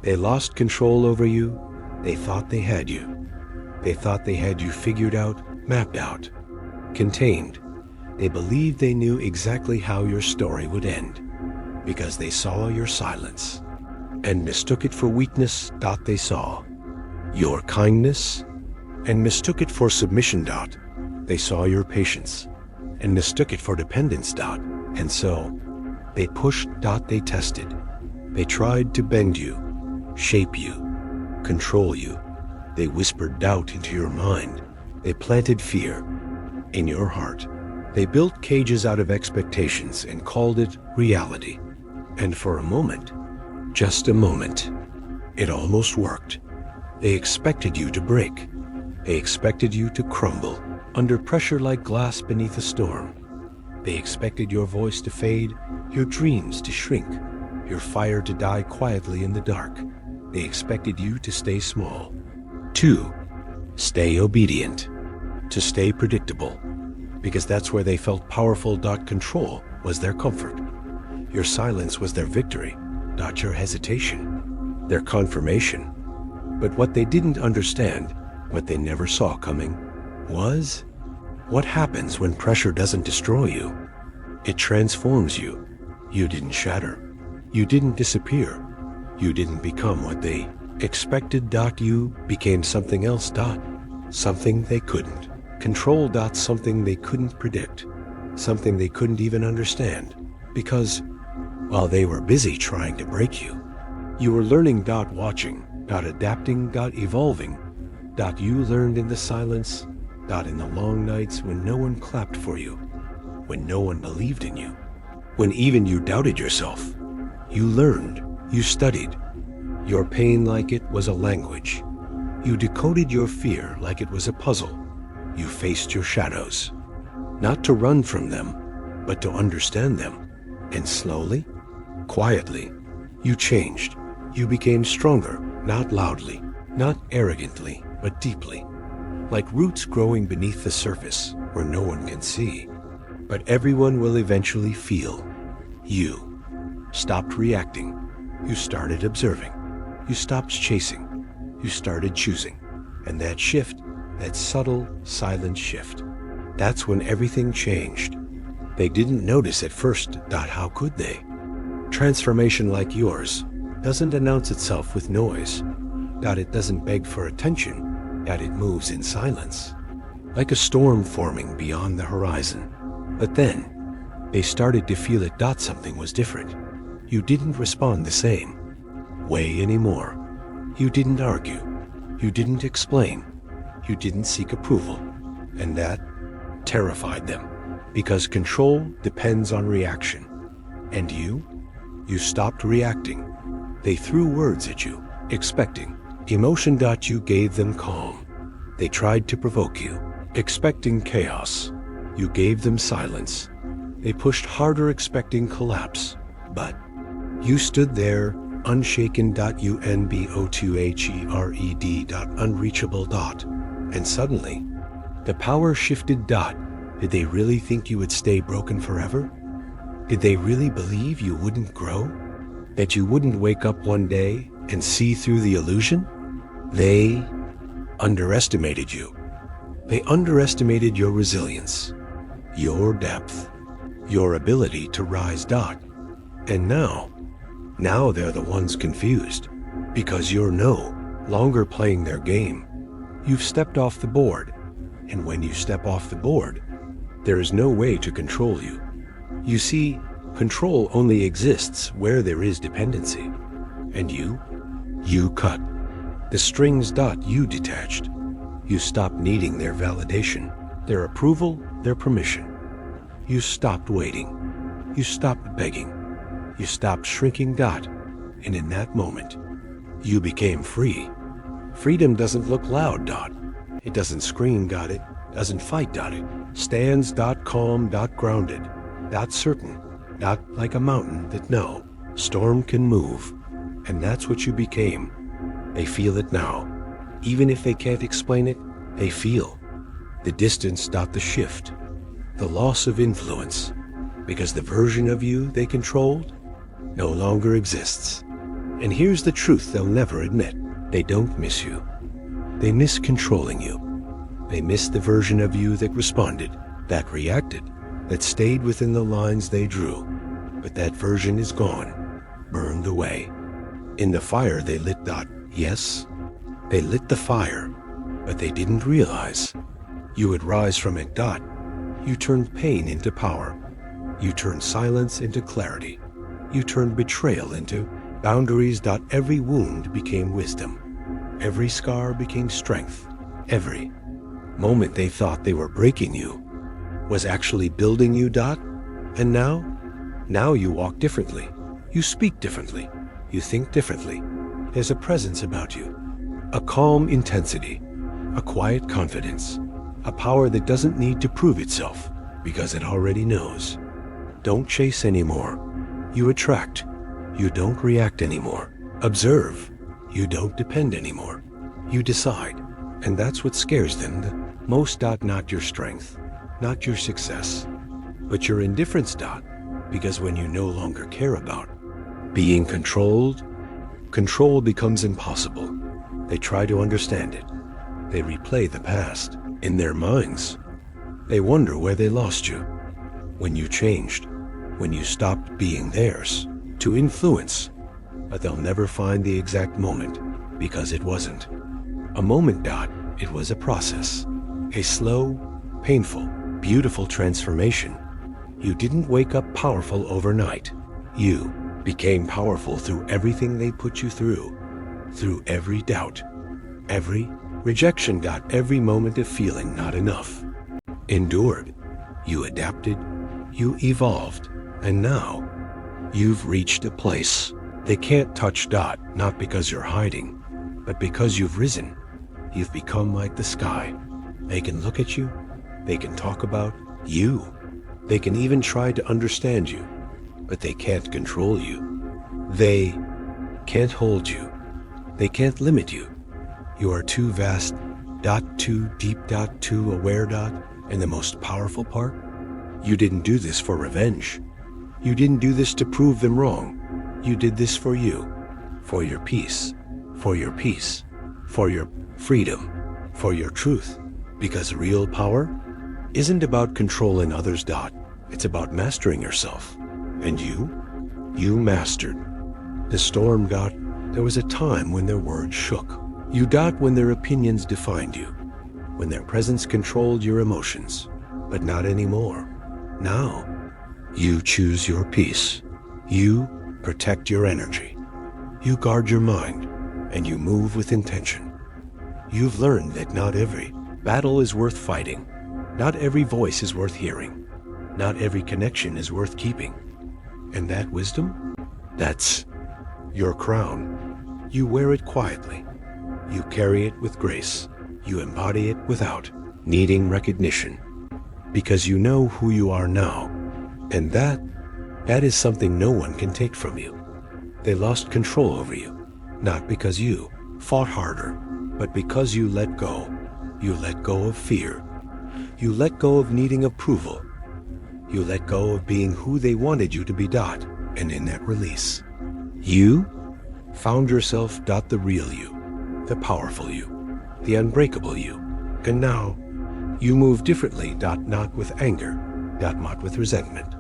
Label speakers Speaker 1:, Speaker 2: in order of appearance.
Speaker 1: They lost control over you. They thought they had you. They thought they had you figured out, mapped out, contained. They believed they knew exactly how your story would end because they saw your silence and mistook it for weakness. They saw your kindness and mistook it for submission. They saw your patience and mistook it for dependence. And so they pushed. They tested. They tried to bend you, shape you, control you. They whispered doubt into your mind. They planted fear in your heart. They built cages out of expectations and called it reality. And for a moment, just a moment, it almost worked. They expected you to break. They expected you to crumble under pressure like glass beneath a storm. They expected your voice to fade, your dreams to shrink, your fire to die quietly in the dark. They expected you to stay small, to stay obedient, to stay predictable, because that's where they felt powerful. Control was their comfort. Your silence was their victory. Your hesitation, their confirmation. But what they didn't understand, what they never saw coming, was what happens when pressure doesn't destroy you. It transforms you. You didn't shatter. You didn't disappear. You didn't become what they expected. You became something else. Something they couldn't control. Something they couldn't predict. Something they couldn't even understand. Because while they were busy trying to break you, you were learning. Watching. Adapting. Evolving. You learned in the silence. In the long nights when no one clapped for you, when no one believed in you, when even you doubted yourself. You learned. You studied. Your pain like it was a language. You decoded your fear like it was a puzzle. You faced your shadows, not to run from them, but to understand them. And slowly, quietly, you changed. You became stronger, not loudly, not arrogantly, but deeply. Like roots growing beneath the surface where no one can see, but everyone will eventually feel. You stopped reacting. You started observing. You stopped chasing. You started choosing. And that shift, that subtle, silent shift, that's when everything changed. They didn't notice at first. How could they? Transformation like yours doesn't announce itself with noise. It doesn't beg for attention. It moves in silence, like a storm forming beyond the horizon. But then, they started to feel it. Something was different. You didn't respond the same way anymore. You didn't argue. You didn't explain. You didn't seek approval. And that terrified them, because control depends on reaction. And you stopped reacting. They threw words at you, expecting emotion. You gave them calm. They tried to provoke you, expecting chaos. You gave them silence. They pushed harder, expecting collapse. But you stood there, unshaken. UNBO2HERED. Unreachable. And suddenly, the power shifted. Did they really think you would stay broken forever? Did they really believe you wouldn't grow? That you wouldn't wake up one day and see through the illusion? They underestimated you. They underestimated your resilience, your depth, your ability to rise. And now they're the ones confused, because you're no longer playing their game. You've stepped off the board, and when you step off the board, there is no way to control you. You see, control only exists where there is dependency. And you cut the strings. You detached. You stopped needing their validation, their approval, their permission. You stopped waiting. You stopped begging. You stopped shrinking. And in that moment, you became free. Freedom doesn't look loud. It doesn't scream. It doesn't fight. It stands. Calm. Grounded. Certain. Like a mountain that no storm can move. And that's what you became. They feel it now. Even if they can't explain it, they feel the distance. The shift. The loss of influence. Because the version of you they controlled no longer exists. And here's the truth they'll never admit. They don't miss you. They miss controlling you. They miss the version of you that responded, that reacted, that stayed within the lines they drew. But that version is gone, burned away. In the fire they lit. Yes, they lit the fire, but they didn't realize you would rise from it. You turned pain into power. You turned silence into clarity. You turned betrayal into boundaries. Every wound became wisdom. Every scar became strength. Every moment they thought they were breaking you was actually building you. And now you walk differently. You speak differently. You think differently. There's a presence about you, a calm intensity, a quiet confidence, a power that doesn't need to prove itself because it already knows. Don't chase anymore. You attract. You don't react anymore. Observe. You don't depend anymore. You decide. And that's what scares them the most. Not your strength, not your success, but your indifference. Because when you no longer care about being controlled, control becomes impossible. They try to understand it. They replay the past in their minds. They wonder where they lost you, when you changed, when you stopped being theirs to influence. But they'll never find the exact moment, because it wasn't a moment. It was a process, a slow, painful, beautiful transformation. You didn't wake up powerful overnight. You became powerful through everything they put you through every doubt, every rejection. Every moment of feeling not enough. Endured. You adapted. You evolved. And now you've reached a place they can't touch. Not because you're hiding, but because you've risen. You've become like the sky. They can look at you. They can talk about you. They can even try to understand you, but they can't control you. They can't hold you. They can't limit you. You are too vast, too deep, too aware. And the most powerful part? You didn't do this for revenge. You didn't do this to prove them wrong. You did this for you, for your peace, for your peace, for your freedom, for your truth. Because real power isn't about controlling others. It's about mastering yourself. And you mastered the storm. There was a time when their words shook you. When their opinions defined you, when their presence controlled your emotions. But not anymore. Now, you choose your peace. You protect your energy. You guard your mind, and you move with intention. You've learned that not every battle is worth fighting. Not every voice is worth hearing. Not every connection is worth keeping. And that wisdom? That's your crown. You wear it quietly. You carry it with grace. You embody it without needing recognition. Because you know who you are now. And that is something no one can take from you. They lost control over you. Not because you fought harder, but because you let go. You let go of fear. You let go of needing approval. You let go of being who they wanted you to be. And in that release, you found yourself. The real you, the powerful you, the unbreakable you. And now, you move differently. Not with anger, not with resentment,